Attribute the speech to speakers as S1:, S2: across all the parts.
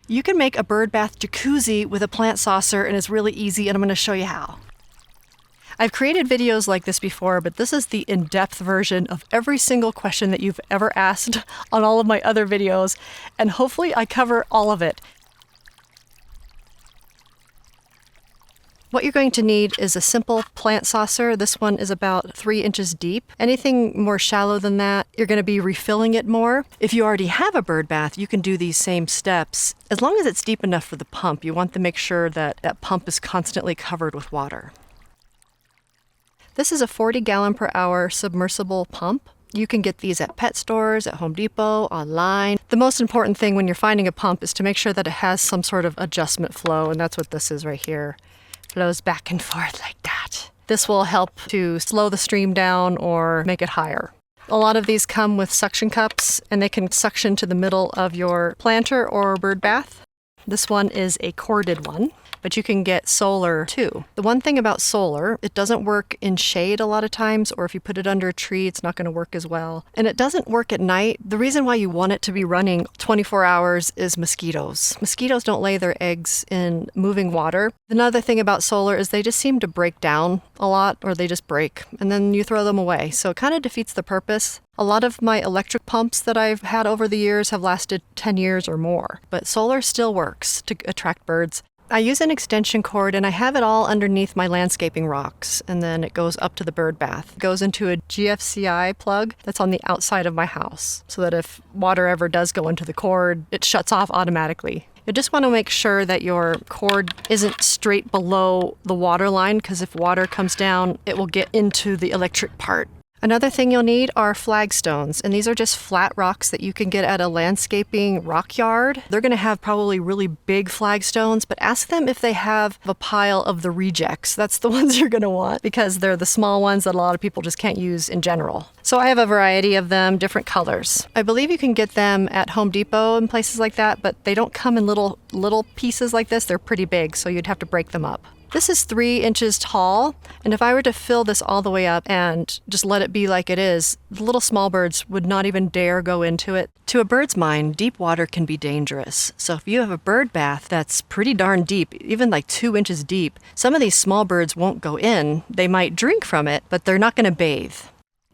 S1: You can make a bird bath jacuzzi with a plant saucer, and it's really easy, and I'm going to show you how. I've created videos like this before, but this is the in-depth version of every single question that you've ever asked on all of my other videos, and hopefully I cover all of it. What you're going to need is a simple plant saucer. This one is about 3 inches deep. Anything more shallow than that, you're going to be refilling it more. If you already have a bird bath, you can do these same steps. As long as it's deep enough for the pump, you want to make sure that that pump is constantly covered with water. This is a 40 gallon per hour submersible pump. You can get these at pet stores, at Home Depot, online. The most important thing when you're finding a pump is to make sure that it has some sort of adjustment flow, and that's what this is right here. Flows back and forth like that. This will help to slow the stream down or make it higher. A lot of these come with suction cups, and they can suction to the middle of your planter or bird bath. This one is a corded one, but you can get solar too. The one thing about solar, it doesn't work in shade a lot of times, or if you put it under a tree, it's not going to work as well. And it doesn't work at night. The reason why you want it to be running 24 hours is mosquitoes. Mosquitoes don't lay their eggs in moving water. Another thing about solar is they just seem to break down a lot, or they just break, and then you throw them away. So it kind of defeats the purpose. A lot of my electric pumps that I've had over the years have lasted 10 years or more, but solar still works to attract birds. I use an extension cord, and I have it all underneath my landscaping rocks, and then it goes up to the bird bath. It goes into a GFCI plug that's on the outside of my house, so that if water ever does go into the cord, it shuts off automatically. You just want to make sure that your cord isn't straight below the water line, because if water comes down, it will get into the electric part. Another thing you'll need are flagstones, and these are just flat rocks that you can get at a landscaping rock yard. They're going to have probably really big flagstones, but ask them if they have a pile of the rejects. That's the ones you're going to want, because they're the small ones that a lot of people just can't use in general. So I have a variety of them, different colors. I believe you can get them at Home Depot and places like that, but they don't come in little pieces like this. They're pretty big, so you'd have to break them up. This is 3 inches tall, and if I were to fill this all the way up and just let it be like it is, the little small birds would not even dare go into it. To a bird's mind, deep water can be dangerous. So if you have a bird bath that's pretty darn deep, even like 2 inches deep, some of these small birds won't go in. They might drink from it, but they're not going to bathe.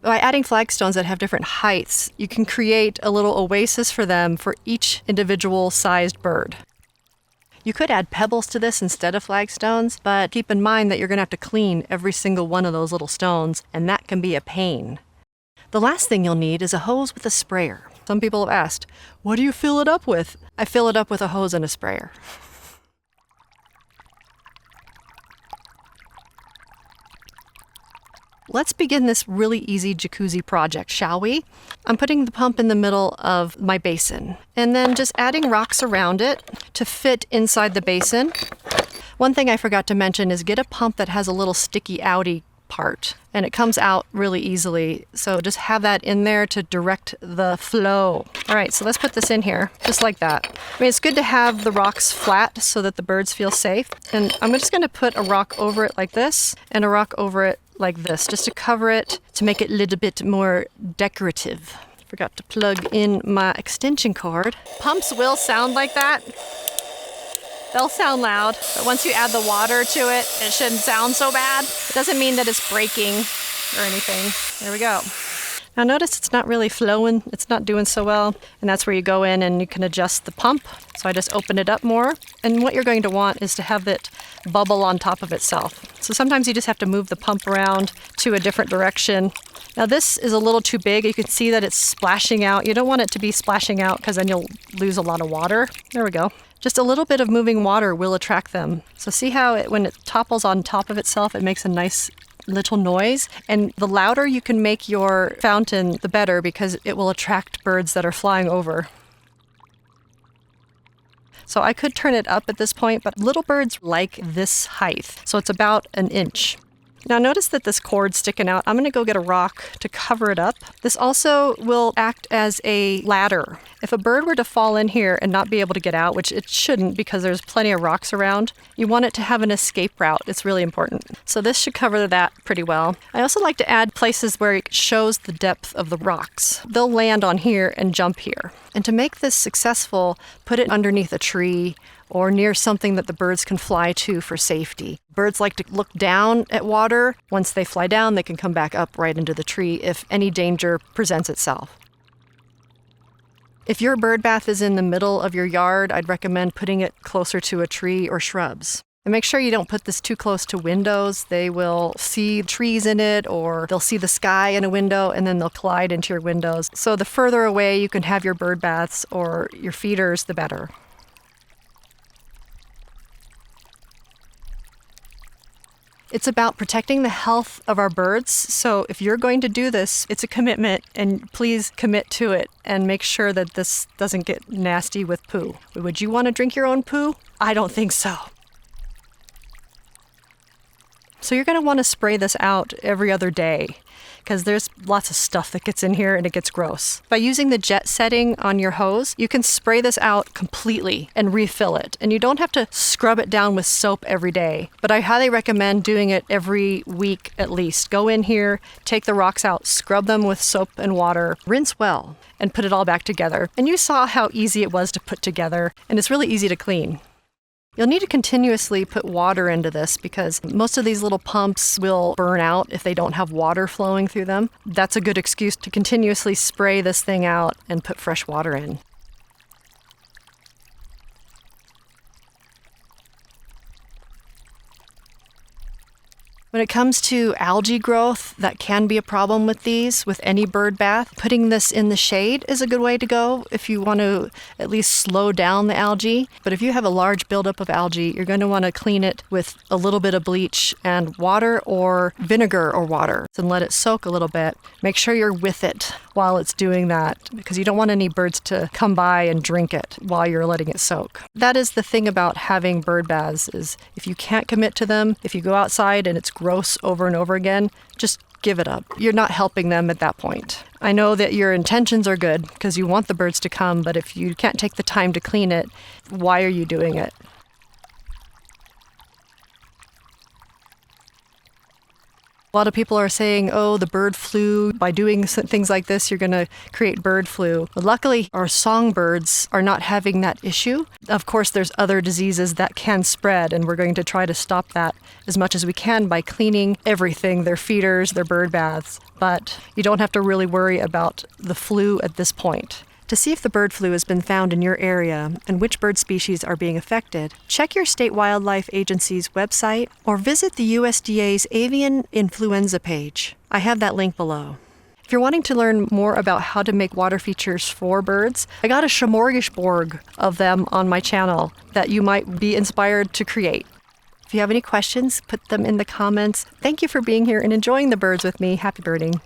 S1: By adding flagstones that have different heights, you can create a little oasis for them for each individual sized bird. You could add pebbles to this instead of flagstones, but keep in mind that you're going to have to clean every single one of those little stones, and that can be a pain. The last thing you'll need is a hose with a sprayer. Some people have asked, what do you fill it up with? I fill it up with a hose and a sprayer. Let's begin this really easy jacuzzi project, shall we? I'm putting the pump in the middle of my basin and then just adding rocks around it to fit inside the basin. One thing I forgot to mention is get a pump that has a little sticky outy part, and it comes out really easily. So just have that in there to direct the flow. All right, so let's put this in here, just like that. I mean, it's good to have the rocks flat so that the birds feel safe. And I'm just going to put a rock over it like this and a rock over it like this, just to cover it, to make it a little bit more decorative. Forgot to plug in my extension cord. Pumps will sound like that. They'll sound loud, but once you add the water to it, it shouldn't sound so bad. It doesn't mean that it's breaking or anything. There we go. Now notice it's not really flowing, it's not doing so well, and that's where you go in and you can adjust the pump. So I just open it up more, and what you're going to want is to have it bubble on top of itself. So sometimes you just have to move the pump around to a different direction. Now this is a little too big. You can see that it's splashing out. You don't want it to be splashing out because then you'll lose a lot of water. There we go. Just a little bit of moving water will attract them. So see how when it topples on top of itself, it makes a nice little noise. And the louder you can make your fountain, the better, because it will attract birds that are flying over. So I could turn it up at this point, but little birds like this height. So it's about 1 inch. Now notice that this cord's sticking out. I'm going to go get a rock to cover it up. This also will act as a ladder. If a bird were to fall in here and not be able to get out, which it shouldn't because there's plenty of rocks around, you want it to have an escape route. It's really important. So this should cover that pretty well. I also like to add places where it shows the depth of the rocks. They'll land on here and jump here. And to make this successful, put it underneath a tree or near something that the birds can fly to for safety. Birds like to look down at water. Once they fly down, they can come back up right into the tree if any danger presents itself. If your bird bath is in the middle of your yard, I'd recommend putting it closer to a tree or shrubs. And make sure you don't put this too close to windows. They will see trees in it, or they'll see the sky in a window and then they'll collide into your windows. So the further away you can have your bird baths or your feeders, the better. It's about protecting the health of our birds. So if you're going to do this, it's a commitment, and please commit to it and make sure that this doesn't get nasty with poo. Would you want to drink your own poo? I don't think so. So you're going to want to spray this out every other day because there's lots of stuff that gets in here and it gets gross. By using the jet setting on your hose, you can spray this out completely and refill it. And you don't have to scrub it down with soap every day, but I highly recommend doing it every week at least. Go in here, take the rocks out, scrub them with soap and water, rinse well, and put it all back together. And you saw how easy it was to put together, and it's really easy to clean. You'll need to continuously put water into this because most of these little pumps will burn out if they don't have water flowing through them. That's a good excuse to continuously spray this thing out and put fresh water in. When it comes to algae growth, that can be a problem with these, with any bird bath. Putting this in the shade is a good way to go if you want to at least slow down the algae. But if you have a large buildup of algae, you're going to want to clean it with a little bit of bleach and water or vinegar or water and let it soak a little bit. Make sure you're with it while it's doing that because you don't want any birds to come by and drink it while you're letting it soak. That is the thing about having bird baths is if you can't commit to them, if you go outside and it's gross over and over again, just give it up. You're not helping them at that point. I know that your intentions are good because you want the birds to come, but if you can't take the time to clean it, why are you doing it? A lot of people are saying, oh, the bird flu. By doing things like this, you're going to create bird flu. But luckily, our songbirds are not having that issue. Of course, there's other diseases that can spread, and we're going to try to stop that as much as we can by cleaning everything, their feeders, their bird baths. But you don't have to really worry about the flu at this point. To see if the bird flu has been found in your area and which bird species are being affected, check your state wildlife agency's website or visit the USDA's avian influenza page. I have that link below. If you're wanting to learn more about how to make water features for birds, I got a smorgasbord of them on my channel that you might be inspired to create. If you have any questions, put them in the comments. Thank you for being here and enjoying the birds with me. Happy birding.